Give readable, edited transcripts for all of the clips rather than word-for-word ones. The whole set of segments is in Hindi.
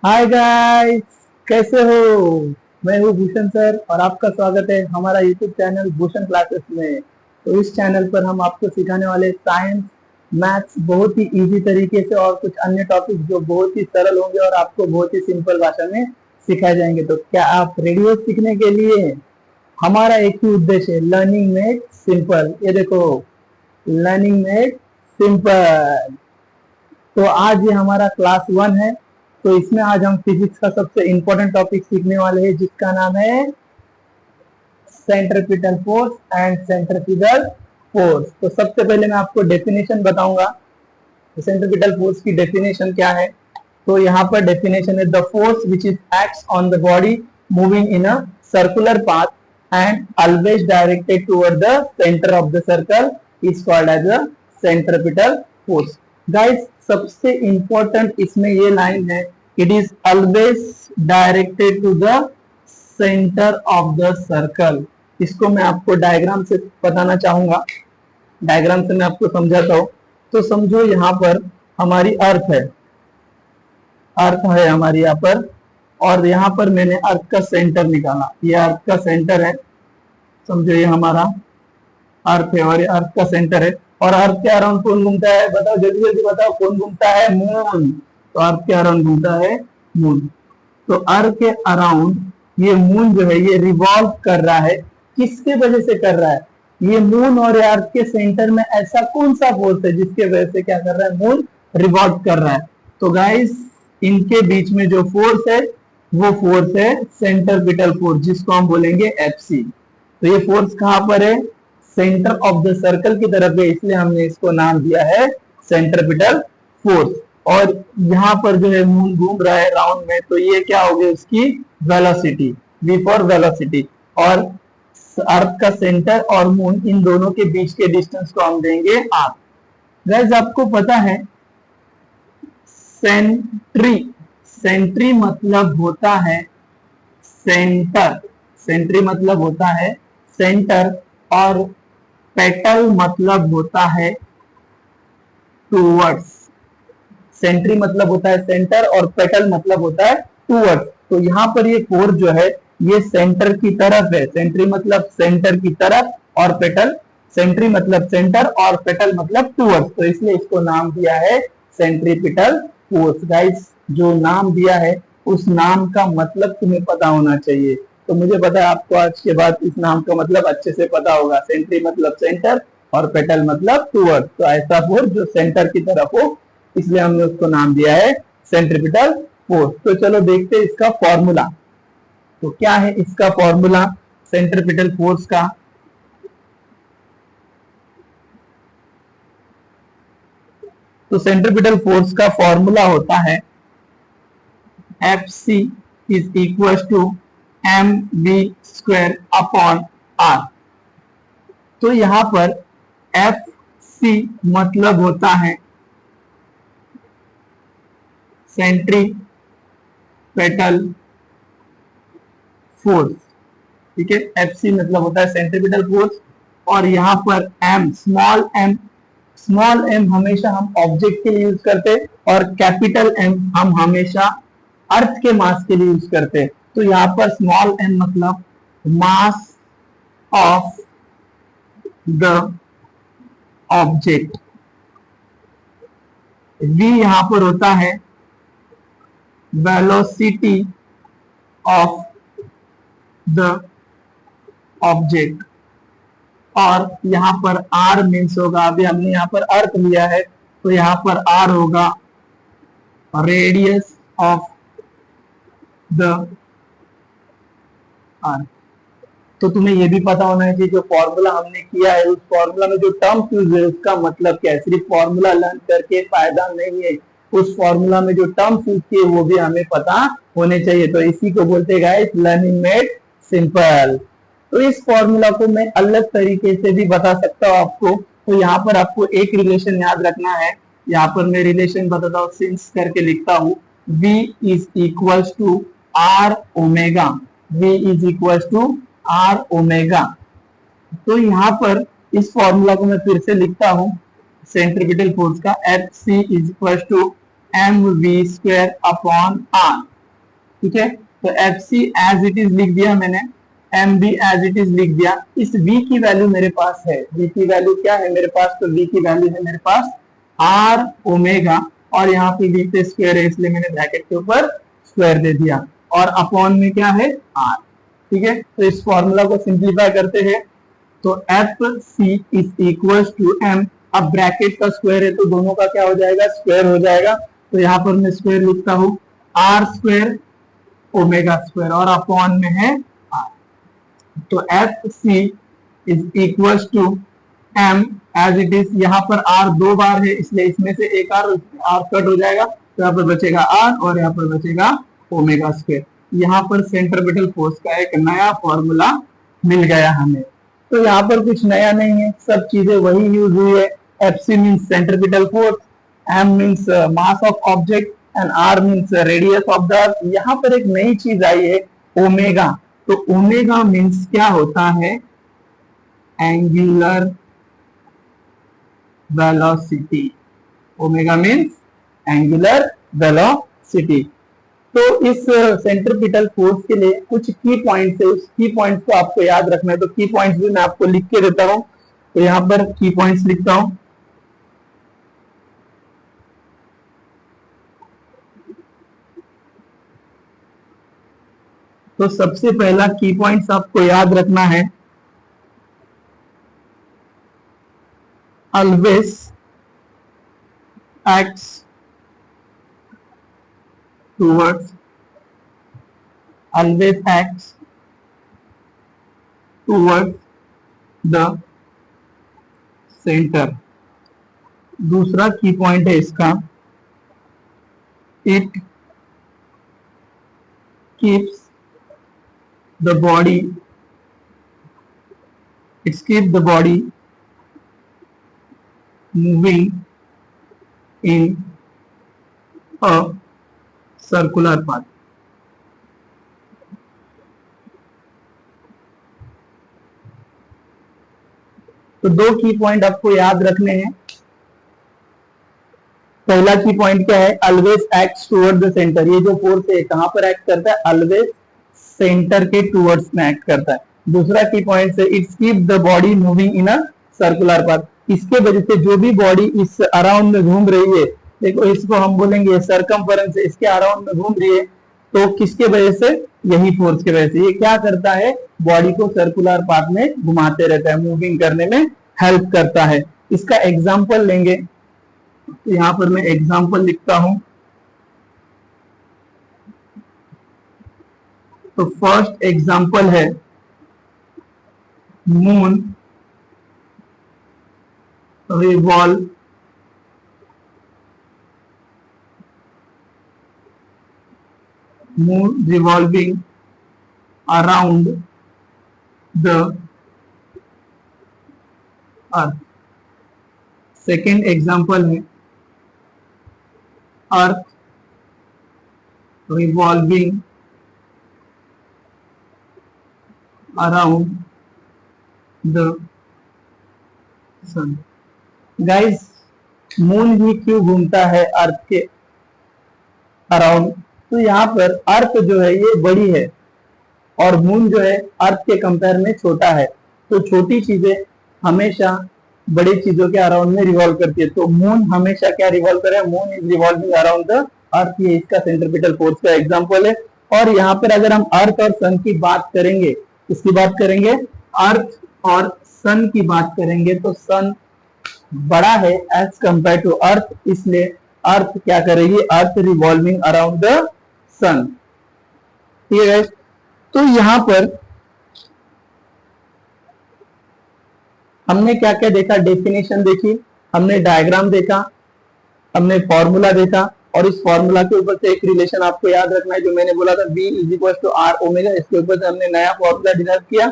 हाय गाइस, कैसे हो। मैं हूँ भूषण सर और आपका स्वागत है हमारा यूट्यूब चैनल भूषण क्लासेस में। तो इस चैनल पर हम आपको सिखाने वाले साइंस मैथ्स बहुत ही इजी तरीके से और कुछ अन्य टॉपिक जो बहुत ही सरल होंगे और आपको बहुत ही सिंपल भाषा में सिखाए जाएंगे। तो क्या आप रेडी हो सीखने के लिए? हमारा एक ही उद्देश्य है, लर्निंग मेड सिंपल। ये देखो, लर्निंग मेड सिंपल। तो आज ये हमारा क्लास 1 है। तो इसमें आज हम फिजिक्स का सबसे इंपॉर्टेंट टॉपिक सीखने वाले हैं जिसका नाम है centripetal force and centrifugal force. तो सबसे पहले मैं आपको डेफिनेशन बताऊंगा। तो सेंट्रीपिटल फोर्स की डेफिनेशन क्या है? तो यहाँ पर डेफिनेशन है, the force which is acts on the body moving in a circular path and always directed toward the centre of the circle is called as a centripetal force. Guys, सबसे इंपॉर्टेंट इसमें ये लाइन है, it is always directed to the centre of the circle. इसको मैं आपको डायग्राम से बताना चाहूंगा। डायग्राम से मैं आपको समझाता हूँ। तो समझो, यहाँ पर हमारी अर्थ है, अर्थ है हमारी यहाँ पर, और यहाँ पर मैंने अर्थ का सेंटर निकाला। ये अर्थ का सेंटर है, समझो ये हमारा अर्थ है और ये अर्थ का सेंटर है। और अर्थ के अराउंड कौन घूमता है? बताओ, जल्दी जल्दी बताओ, कौन घूमता है? मून। तो अर्थ के अराउंड घूमता है मून। तो अर्थ के अराउंड ये मून जो है ये रिवॉल्व कर रहा है। किसके वजह से कर रहा है? ये मून और अर्थ के सेंटर में ऐसा कौन सा फोर्स है जिसके वजह से क्या कर रहा है? मून रिवॉल्व कर रहा है। तो गाइस, इनके बीच में जो फोर्स है वो फोर्स है सेंट्रीपिटल फोर्स, जिसको हम बोलेंगे एफसी। तो ये फोर्स कहां पर है? सेंटर ऑफ द सर्कल की तरफ है, इसलिए हमने इसको नाम दिया है सेंट्रीपिटल फोर्स। और यहाँ पर जो है मून घूम रहा है राउंड में, तो ये क्या होगी? उसकी वेलोसिटी, वी फॉर वेलोसिटी। और अर्थ का सेंटर और मून, इन दोनों के बीच के डिस्टेंस को हम देंगे आर। गाइस, आपको पता है सेंट्री, सेंट्री मतलब होता है सेंटर, सेंट्री मतलब होता है सेंटर, और पेटल मतलब होता है टूवर्ड्स। सेंट्री मतलब होता है सेंटर और पेटल मतलब होता है टूवर्ड्स। तो यहाँ पर ये फोर्स जो है ये सेंटर की तरफ है। सेंट्री मतलब सेंटर की तरफ, और पेटल, सेंट्री मतलब सेंटर और पेटल मतलब टूवर्ड्स। तो इसलिए इसको नाम दिया है सेंट्रीपिटल फोर्स। गाइस, जो नाम दिया है उस नाम का मतलब तुम्हें पता होना चाहिए। तो मुझे पता है आपको आज के बाद इस नाम का मतलब अच्छे से पता होगा। सेंट्री मतलब सेंटर और पेटल मतलब टूवर्ड्स। तो ऐसा फोर्स जो सेंटर की तरफ हो, इसलिए हमने उसको नाम दिया है सेंट्रीपिटल फोर्स। तो चलो देखते हैं इसका फॉर्मूला। तो क्या है इसका फॉर्मूला सेंट्रीपिटल फोर्स का? तो सेंट्रीपिटल फोर्स का फॉर्मूला होता है FC is equal to mv² upon r। तो यहां पर FC मतलब होता है सेंट्रीपिटल फोर्स, ठीक है। FC मतलब होता है सेंट्रीपिटल फोर्स। और यहाँ पर m, स्मॉल m हमेशा हम ऑब्जेक्ट के लिए यूज करते हैं, और कैपिटल M हम हमेशा अर्थ के मास के लिए यूज करते हैं। तो यहाँ पर स्मॉल m मतलब mass of the object, v यहाँ पर होता है वेलोसिटी ऑफ द ऑब्जेक्ट, और यहाँ पर r मीन्स होगा, अभी हमने यहाँ पर अर्थ लिया है तो यहाँ पर r होगा रेडियस ऑफ द अर्थ। तो तुम्हें यह भी पता होना चाहिए जो फॉर्मूला हमने किया है उस फॉर्मूला में जो टर्म्स यूज है उसका मतलब क्या है। सिर्फ फॉर्मूला लर्न करके फायदा नहीं है, उस फॉर्मूला में जो टर्म्स यूज किए वो भी हमें पता होने चाहिए। तो इसी को बोलते हैं गाइस लर्निंग मेड सिंपल। तो इस फॉर्मूला को मैं अलग तरीके से भी बता सकता हूँ आपको। तो यहाँ पर आपको एक रिलेशन याद रखना है। यहाँ पर मैं रिलेशन बताता हूँ, सिंस करके लिखता हूँ, V is equal to R omega, V is equal to R omega. तो यहाँ पर इस फॉर्मूला को मैं फिर से लिखता हूँ सेंट्रीपिटल फोर्स का, FC is equal to mv² upon r। ठीक है। तो F C as it is लिख दिया मैंने, M B as it is लिख दिया। इस v की वैल्यू मेरे पास है, v की वैल्यू क्या है मेरे पास, तो v की वैल्यू है मेरे पास आर ओमेगा, और यहाँ पे v पे स्क्वायर है इसलिए मैंने ब्रैकेट के ऊपर स्क्वायर दे दिया, और अपॉन में क्या है आर, ठीक है। तो इस फॉर्मूला को सिंप्लीफाई करते हैं, तो F C is equal to M, अब ब्रैकेट का स्क्वायर है तो दोनों का क्या हो जाएगा, स्क्वायर हो जाएगा। तो यहाँ पर मैं स्क्वायर लिखता हूँ आर स्क्वायर ओमेगा स्क्वायर, और अपॉन में है आर। तो F C is equal to M as it is, यहाँ पर आर दो बार है इसलिए इसमें से एक आर कट हो जाएगा, तो यहाँ पर बचेगा आर और यहाँ पर बचेगा ओमेगा स्क्वायर। यहाँ पर सेंट्रीपिटल फोर्स का एक नया फॉर्मूला मिल गया हमें। तो यहाँ पर कुछ नया नहीं है, सब चीजें वही यूज हुई है। F C means centripetal force, M means mass of object and R means radius of the earth. यहाँ पर एक नई चीज आई है ओमेगा, तो ओमेगा मीन्स क्या होता है, angular velocity. Omega means angular velocity. तो इस सेंट्रीपिटल फोर्स के लिए कुछ की पॉइंट्स है, उस की पॉइंट्स को आपको याद रखना है। तो की पॉइंट्स भी मैं आपको लिख के देता हूं, तो यहाँ पर की पॉइंट्स लिखता हूं। तो सबसे पहला की पॉइंट्स आपको याद रखना है, always acts towards the center। दूसरा की पॉइंट है इसका, it keeps the body moving in a circular path। तो दो की पॉइंट आपको याद रखने हैं। पहला की पॉइंट क्या है, always acts toward the centre. ये जो फोर्स है कहां पर एक्ट करता है, ऑलवेज सेंटर के टुवर्ड्स में एक्ट करता है। दूसरा की पॉइंट है, it's keep the body moving in a circular path. इसके वजह से जो भी बॉडी इस अराउंड में घूम रही है, देखो इसको हम बोलेंगे सरकमफेरेंस, इसके अराउंड में घूम रही है, तो किसके वजह से, यही फोर्स के वजह से। ये क्या करता है, बॉडी को सर्कुलर पाथ में घुमाते रहता है, मूविंग करने में हेल्प करता है। इसका एग्जाम्पल लेंगे, तो यहां पर मैं एग्जाम्पल लिखता हूं। तो फर्स्ट एग्जाम्पल है moon revolving around the earth। Second example है earth revolving around the sun. Guys, moon ही क्यों घूमता है अर्थ के अराउंड, तो यहाँ पर अर्थ जो है ये बड़ी है और मून जो है अर्थ के कंपेयर में छोटा है। तो छोटी चीजें हमेशा बड़ी चीजों के अराउंड में रिवॉल्व करती है। तो मून हमेशा क्या रिवॉल्व करे, moon is revolving around the earth. ये इसका सेंट्रीपिटल फोर्स का एग्जांपल है। और यहाँ पर अगर हम अर्थ और सन की बात करेंगे, किसकी बात करेंगे, अर्थ और सन की बात करेंगे, तो सन बड़ा है एज कंपेयर टू अर्थ, इसलिए अर्थ क्या करेगी, अर्थ रिवॉल्विंग अराउंड द सन। ठीक है। तो यहां पर हमने क्या क्या देखा, डेफिनेशन देखी, हमने डायग्राम देखा, हमने फॉर्मूला देखा, और इस फॉर्मूला के ऊपर से एक रिलेशन आपको याद रखना है जो मैंने बोला था, B is equal to R omega. इसके ऊपर से हमने नया फॉर्मूला डिराइव किया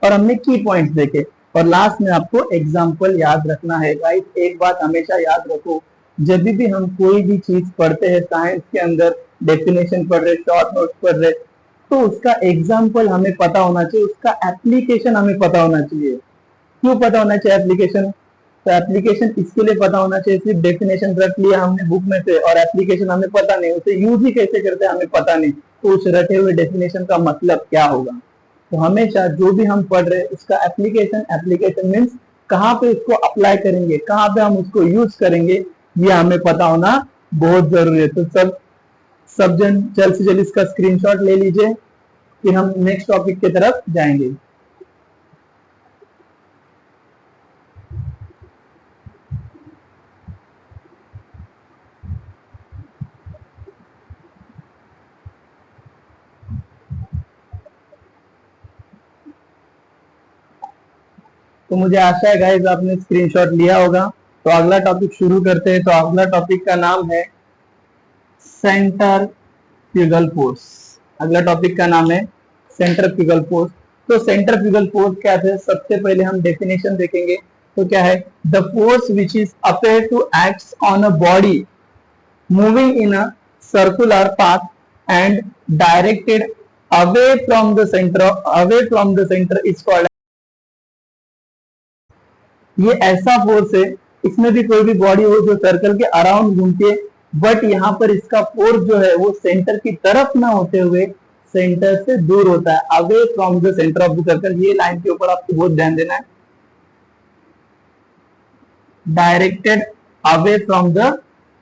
और हमने की पॉइंट्स देखे, और लास्ट में आपको एग्जाम्पल याद रखना है। गाइस, एक बात हमेशा याद रखो, जब भी हम कोई भी चीज पढ़ते हैं साइंस के अंदर, डेफिनेशन पढ़ रहे, शॉर्ट नोट्स पढ़ रहे, तो उसका एग्जाम्पल हमें पता होना चाहिए, उसका एप्लीकेशन हमें पता होना चाहिए। क्यों पता होना चाहिए एप्लीकेशन, तो एप्लीकेशन इसके लिए पता होना चाहिए, सिर्फ डेफिनेशन रख लिया हमने बुक में से और एप्लीकेशन हमें पता नहीं, उसे यूज ही कैसे करते हैं हमें पता नहीं, तो उस रटे हुए डेफिनेशन का मतलब क्या होगा। तो हमेशा जो भी हम पढ़ रहे हैं उसका एप्लीकेशन मीन्स कहाँ पे इसको अप्लाई करेंगे, कहाँ पे हम उसको यूज करेंगे, ये हमें पता होना बहुत जरूरी है। तो सब जन जल्द से जल्द इसका स्क्रीनशॉट ले लीजिए, फिर हम नेक्स्ट टॉपिक की तरफ जाएंगे। तो मुझे आशा है गाइस आपने स्क्रीनशॉट लिया होगा। तो अगला टॉपिक शुरू करते हैं। तो अगला टॉपिक का नाम है सेंट्रीफ्यूगल फोर्स। अगला टॉपिक का नाम है सेंट्रीफ्यूगल फोर्स। तो सेंट्रीफ्यूगल फोर्स क्या है, सबसे पहले हम डेफिनेशन देखेंगे। तो क्या है, the force which is appear to act on a body moving in a circular path and directed away from the centre is called. ये ऐसा फोर्स है, इसमें भी कोई भी बॉडी हो जो सर्कल के अराउंड घूमती है, बट यहाँ पर इसका फोर्स जो है वो सेंटर की तरफ ना होते हुए सेंटर से दूर होता है, away from the centre of the circle. ये लाइन के ऊपर आपको बहुत ध्यान देना है, directed away from the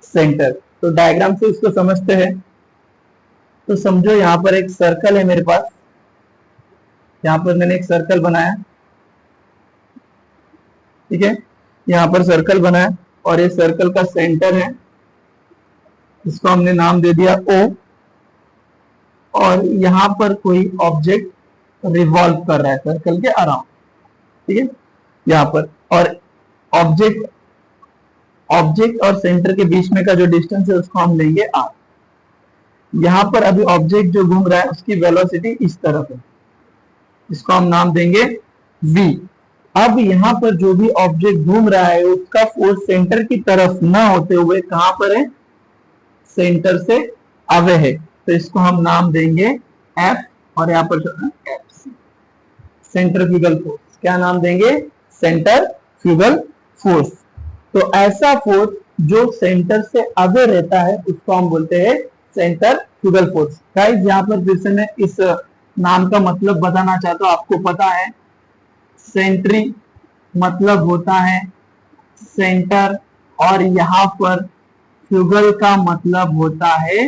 centre. तो डायग्राम से इसको समझते हैं। तो समझो यहाँ पर एक सर्कल है मेरे पास, यहाँ पर मैंने एक सर्कल बनाया, ठीक है, यहाँ पर सर्कल बनाया और ये सर्कल का सेंटर है, इसको हमने नाम दे दिया O। और यहाँ पर कोई ऑब्जेक्ट रिवॉल्व कर रहा है सर्कल के अराउंड, ठीक है, यहाँ पर। और ऑब्जेक्ट और सेंटर के बीच में का जो डिस्टेंस है उसको हम लेंगे R। यहाँ पर अभी ऑब्जेक्ट जो घूम रहा है उसकी वेलोसिटी इस तरफ है, इसको हम नाम देंगे V। अब यहाँ पर जो भी ऑब्जेक्ट घूम रहा है उसका फोर्स सेंटर की तरफ ना होते हुए कहां पर है, सेंटर से अवे है, तो इसको हम नाम देंगे F। और यहाँ पर FC, सेंट्रीफ्यूगल फोर्स। क्या नाम देंगे, सेंट्रीफ्यूगल फोर्स। तो ऐसा फोर्स जो सेंटर से अवे रहता है उसको हम बोलते हैं सेंट्रीफ्यूगल फोर्स। गाइस यहाँ पर फिर से मैं इस नाम का मतलब बताना चाहता हूँ। आपको पता है सेंट्री मतलब होता है सेंटर, और यहाँ पर फ्यूगल का मतलब होता है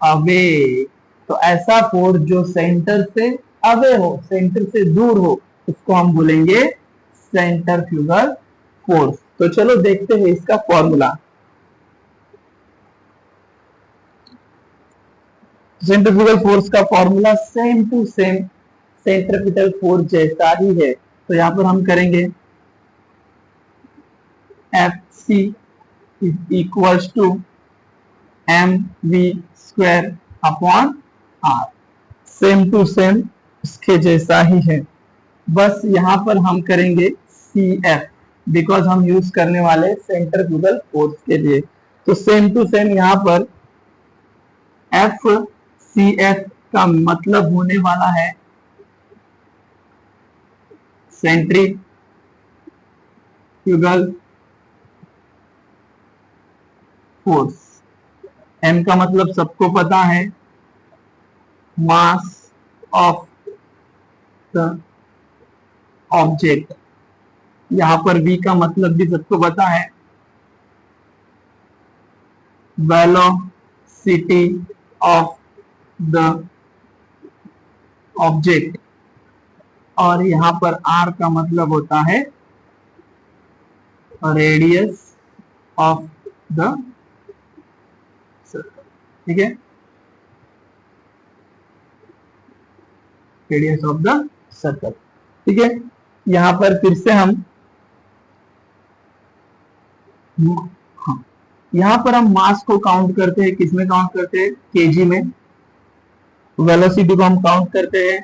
अवे। तो ऐसा फोर्स जो सेंटर से अवे हो, सेंटर से दूर हो, उसको हम बोलेंगे सेंट्रीफ्यूगल फोर्स। तो चलो देखते हैं इसका फॉर्मूला। सेंट्रीफ्यूगल फोर्स का formula same to same centripetal force जैसा ही है। तो यहां पर हम करेंगे FC is equals to mv square upon r। Same to same इसके जैसा ही है, बस यहां पर हम करेंगे CF, बिकॉज हम यूज करने वाले सेंट्रीफ्यूगल फोर्स के लिए। तो सेम टू सेम यहां पर FCF का मतलब होने वाला है सेंट्रीफ्यूगल फोर्स। M का मतलब सबको पता है, मास ऑफ द ऑब्जेक्ट। यहां पर V का मतलब भी सबको पता है, वेलोसिटी ऑफ द ऑब्जेक्ट। और यहां पर R का मतलब होता है रेडियस ऑफ द सर्कल, ठीक है, रेडियस ऑफ द सर्कल, ठीक है। यहां पर फिर से हम यहां पर हम मास को काउंट करते हैं, किसमें काउंट करते हैं, केजी में। वेलोसिटी को हम काउंट करते हैं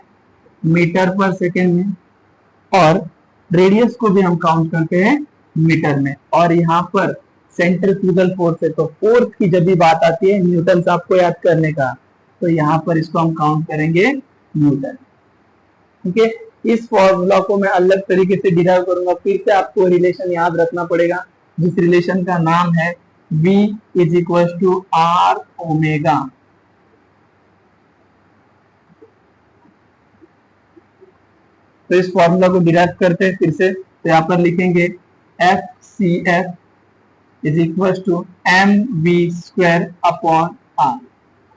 मीटर पर सेकेंड में, और रेडियस को भी हम काउंट करते हैं मीटर में। और यहाँ पर सेंट्रीफ्यूगल फोर्स है, तो फोर्स की जब भी बात आती है न्यूटन से आपको याद करने का, तो यहाँ पर इसको हम काउंट करेंगे न्यूटन, ठीक है। इस फॉर्मूला को मैं अलग तरीके से डिराइव करूंगा, फिर से आपको रिलेशन याद रखना पड़ेगा, जिस रिलेशन का नाम है V is equal to R omega. तो इस फॉर्मूला को डिराइव करते हैं फिर से, तो यहाँ पर लिखेंगे F C F is equal to M V square upon R.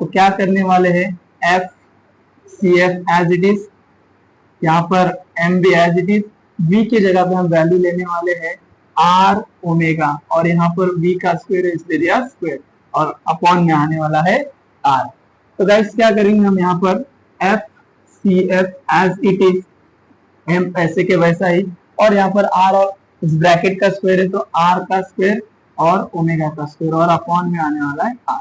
तो क्या करने वाले हैं, F C F as it is, यहाँ पर M V as it is, V की जगह पे हम वैल्यू लेने वाले हैं आर ओमेगा, और यहाँ पर वी का स्क्वायर है इसलिए दिया स्क्वायर, और अपॉन में आने वाला है आर। तो गाइस क्या करेंगे हम यहाँ पर F C F as it is, M ऐसे के वैसा ही, और यहाँ पर आर और इस ब्रैकेट का स्क्वायर है तो आर का स्क्वायर और ओमेगा का स्क्वायर, और अपॉन में आने वाला है आर।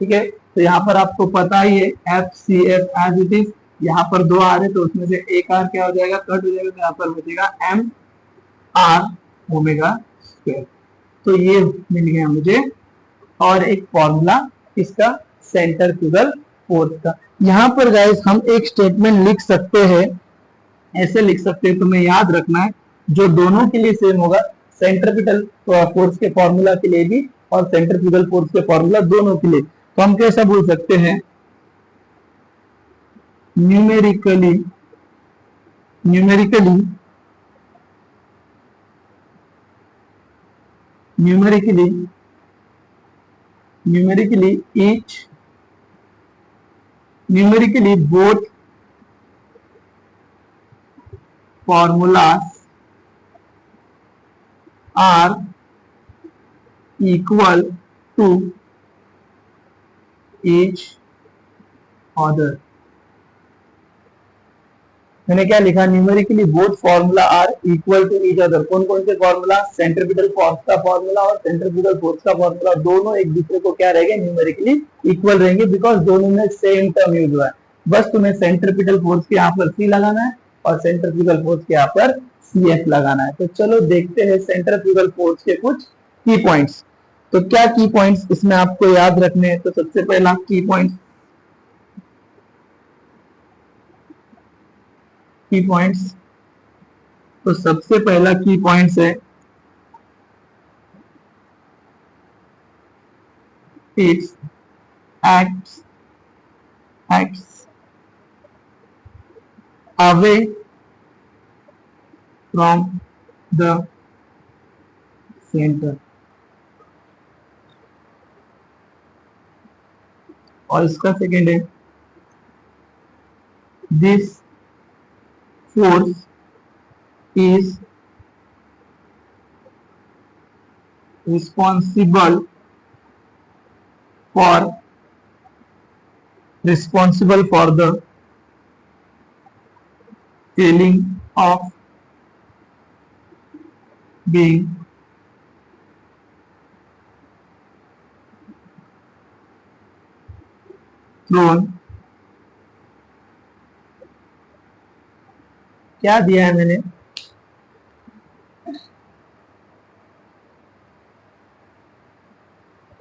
ठीक है, तो यहाँ पर आपको पता ही है F C F as it is, यहाँ पर दो आर है तो उसमें से एक आर क्या हो जाएगा, कट हो जाएगा, तो यहाँ पर बचेगा एम आर ओमेगा स्क्वायर। तो ये मिल गया मुझे, और एक फॉर्मूला इसका सेंट्रीफ्यूगल फोर्स का। यहाँ पर गाइस हम एक स्टेटमेंट लिख सकते हैं, ऐसे लिख सकते हैं, तुम्हें याद रखना है, जो दोनों के लिए सेम होगा, सेंट्रीपिटल फोर्स के फॉर्मूला के लिए भी और सेंट्रीफ्यूगल फोर्स के फॉर्मूला दोनों के लिए। तो हम कैसा बोल सकते हैं, numerically both formulas are equal to each other। मैंने क्या लिखा, numerically both formula are equal to each other. कौन कौन से फॉर्मूला, सेंट्रीपिटल फोर्स का फॉर्मूला और सेंट्रीफ्यूगल फोर्स का फॉर्मूला, दोनों एक दूसरे को क्या रहेंगे, न्यूमेरिकली इक्वल रहेंगे, बिकॉज दोनों में सेम टर्म यूज हुआ है। बस तुम्हें सेंट्रीपिटल फोर्स के यहाँ पर सी लगाना है और सेंट्रीफ्यूगल फोर्स के यहाँ पर सी एफ लगाना है। तो चलो देखते हैं सेंट्रीफ्यूगल फोर्स के कुछ की पॉइंट्स। तो क्या की पॉइंट्स इसमें आपको याद रखने हैं, तो सबसे पहला की पॉइंट, तो सबसे पहला की पॉइंट्स है it's acts away from the center। और इसका सेकेंड है this force is responsible for the feeling of being thrown। क्या दिया है मैंने,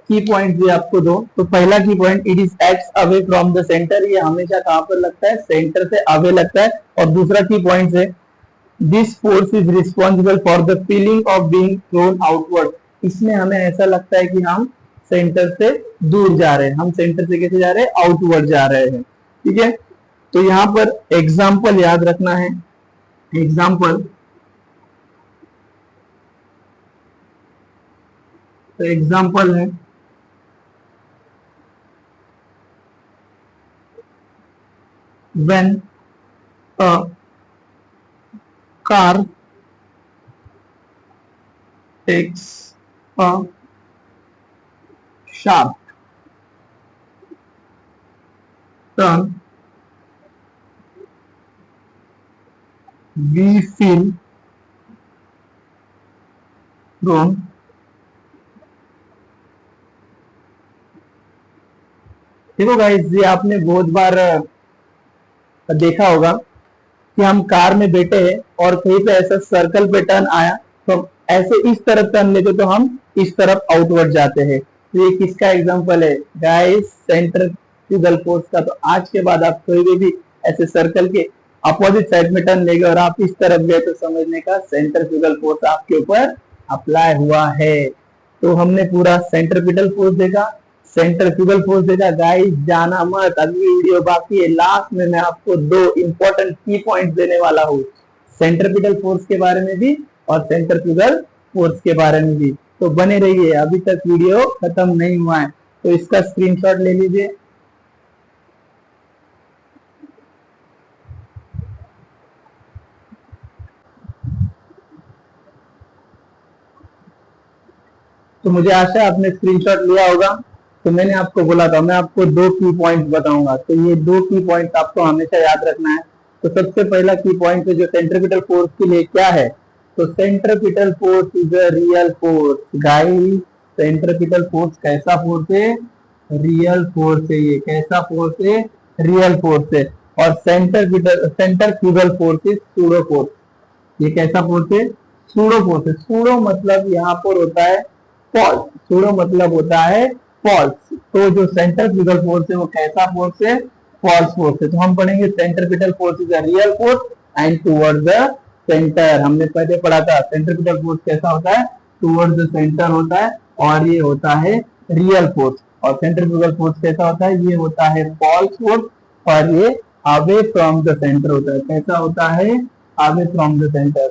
की पॉइंट दिए आपको दो। तो पहला की point, it is acts away from the centre, ये हमेशा कहां पर लगता है, सेंटर से अवे लगता है। और दूसरा की पॉइंट है this force is responsible for the feeling of being thrown outward, इसमें हमें ऐसा लगता है कि हम सेंटर से दूर जा रहे हैं, हम सेंटर से कैसे जा रहे हैं, आउटवर्ड जा रहे हैं। ठीक है, तो यहाँ पर एग्जाम्पल याद रखना है, एग्जाम्पल, तो एग्जाम्पल है when a car takes a sharp turn, we feel thrown देखो गाइस, ये आपने बहुत बार देखा होगा कि हम कार में बैठे हैं और कहीं पे ऐसा सर्कल पे टर्न आया तो ऐसे इस तरफ टर्न लेते तो हम इस तरफ आउटवर्ड जाते हैं। तो ये किसका एग्जांपल है गाइस, सेंट्रीफ्यूगल फोर्स का। तो आज के बाद आप कोई भी ऐसे सर्कल के अपोजिट साइड में टर्न लेंगे और आप इस तरफ गए तो समझने का सेंट्रीफ्यूगल फोर्स आपके ऊपर अप्लाई हुआ है। तो हमने पूरा सेंट्रीपिटल फोर्स देखा, सेंट्रीफ्यूगल फोर्स देखा। गाइस जाना मत, अगली वीडियो बाकी है, लास्ट में मैं आपको दो इंपॉर्टेंट की पॉइंट्स देने वाला हूँ। सेंट्रीपिटल फोर्स के बारे में भी और सेंट्रीफ्यूगल फोर्स के बारे में भी। तो बने रहिए, अभी तक वीडियो खत्म नहीं हुआ है, तो इसका स्क्रीनशॉट ले लीजिए। तो मुझे आशा है आपने स्क्रीनशॉट लिया होगा। तो मैंने आपको बोला था मैं आपको दो की पॉइंट्स बताऊंगा, तो ये दो की पॉइंट्स आपको हमेशा याद रखना है। तो सबसे पहला की पॉइंट है जो सेंट्रीपिटल फोर्स के लिए क्या है, तो centripetal force is a real force. Guys, centripetal force कैसा फोर्स है, रियल फोर्स है। ये कैसा फोर्स है, रियल फोर्स है। और centrifugal force is pseudo force. ये कैसा फोर्स है, सूडो फोर्स है। सूडो मतलब यहाँ पर होता है फॉल्स, सूडो मतलब होता है फॉल्स। तो जो सेंट्रीफ्यूगल फोर्स है वो कैसा फोर्स है, फॉल्स फोर्स है। तो हम पढ़ेंगे centripetal force is a real force and towards the centre. हमने पहले पढ़ा था सेंट्रीपिटल फोर्स कैसा होता है, टुवर्ड्स द सेंटर होता है, और ये होता है रियल फोर्स। और सेंट्रीफ्यूगल फोर्स कैसा होता है, ये होता है फॉल्स फोर्स, और ये अवे फ्रॉम द सेंटर होता है। कैसा होता है, अवे फ्रॉम द सेंटर।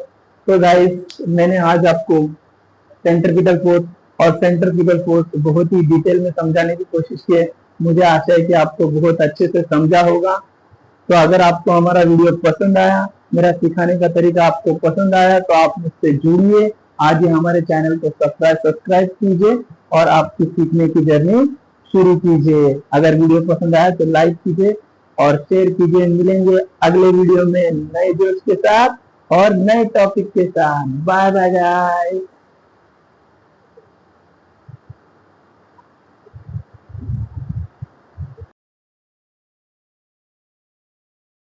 तो गाइस, मैंने आज आपको सेंट्रीपिटल फोर्स और सेंट्रीफ्यूगल फोर्स बहुत ही डिटेल में समझाने की कोशिश की है। मुझे आशा है कि आपको बहुत अच्छे से समझा होगा। तो अगर आपको हमारा वीडियो पसंद आया, मेरा सिखाने का तरीका आपको पसंद आया, तो आप मुझसे जुड़िए। आज ही हमारे चैनल को सब्सक्राइब कीजिए और आपकी सीखने की जर्नी शुरू कीजिए। अगर वीडियो पसंद आया तो लाइक कीजिए और शेयर कीजिए। मिलेंगे अगले वीडियो में नए जोश के साथ और नए टॉपिक के साथ। Bye bye guys.